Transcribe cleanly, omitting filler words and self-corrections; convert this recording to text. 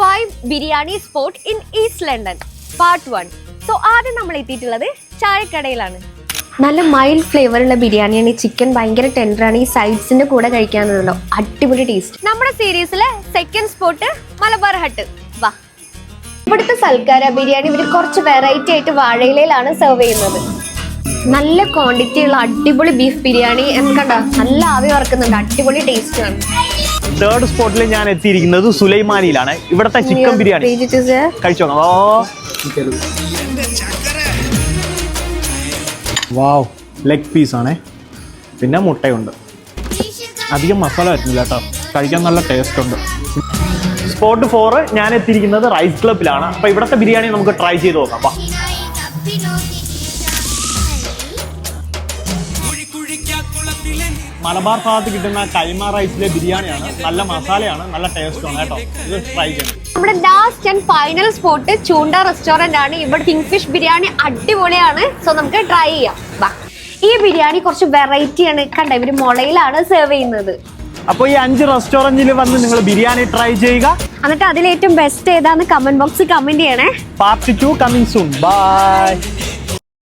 5 biryani spot in east London part 1. So ആദ്യം നമ്മൾ എത്തിയിട്ടുള്ളത് ചായക്കടയിലാണ്. നല്ല മൈൽഡ് ഫ്ലേവറുള്ള ബിരിയാണിയാണ്. ചിക്കൻ ഭയങ്കര ടെൻഡറാണ്. ഈ സൈഡ്സിന്റെ കൂടെ കഴിക്കാനുള്ളൂ അടിപൊളി ടേസ്റ്റ്. നമ്മുടെ സീരീസിലെ സെക്കൻഡ് സ്പോട്ട് മലബാർ ഹട്ട്. വാ, ഇവിടുത്തെ സൽക്കാര ബിരിയാണി ഇവർ കുറച്ച് വെറൈറ്റി ആയിട്ട് വാഴയിലയിലാണ് സെർവ് ചെയ്യുന്നത്. നല്ല ക്വാണ്ടിറ്റി ഉള്ള അടിപൊളി ബീഫ് ബിരിയാണി കണ്ടോ, നല്ല ആവി വറക്കുന്നുണ്ട്, അടിപൊളി ടേസ്റ്റ് ആണ്. തേർഡ് സ്പോട്ടിൽ ഞാൻ എത്തിയിരിക്കുന്നത് സുലൈമാനിയിലാണ്. ഇവിടുത്തെ ചിക്കൻ ബിരിയാണി കഴിച്ചു നോക്കാം. വാവ്, ലെഗ് പീസ് ആണേ, പിന്നെ മുട്ടയുണ്ട്. അധികം മസാല വരുന്നില്ല കേട്ടോ, കഴിക്കാൻ നല്ല ടേസ്റ്റ് ഉണ്ട്. സ്പോട്ട് 4 ഞാൻ എത്തിയിരിക്കുന്നത് റൈസ് ക്ലബിലാണ്. അപ്പൊ ഇവിടുത്തെ ബിരിയാണി നമുക്ക് ട്രൈ ചെയ്ത് നോക്കാം. വാ. മലബാർ ഭാഗത്ത് കിട്ടുന്ന കൈമ റൈസിലെ ബിരിയാണിയാണ്. നല്ല മസാലയാണ്, നല്ല ടേസ്റ്റ് ആണ് കേട്ടോ. ഇത് ട്രൈ ചെയ്യണം. നമ്മുടെ ലാസ്റ്റ് ആൻഡ് ഫൈനൽ സ്പോട്ട് ചൂണ്ട റെസ്റ്റോറന്റ് ആണ്. ഇവിടെ കിങ് ഫിഷ് ബിരിയാണി അടിപൊളിയാണ്. സോ നമുക്ക് ട്രൈ ചെയ്യാം. ഈ ബിരിയാണി കുറച്ച് വെറൈറ്റി ആണ്. കണ്ട, ഇവര് മുളയിലാണ് സെർവ് ചെയ്യുന്നത്. അപ്പോൾ ഈ 5 റെസ്റ്റോറന്റിൽ വന്ന് നിങ്ങൾ ബിരിയാണി ട്രൈ ചെയ്യുക. എന്നിട്ട് അതിലേറ്റവും ബെസ്റ്റ് ഏതാന്ന് കമന്റ് ബോക്സിൽ കമന്റ് ചെയ്യണേ. Part 2 coming soon. ബൈ.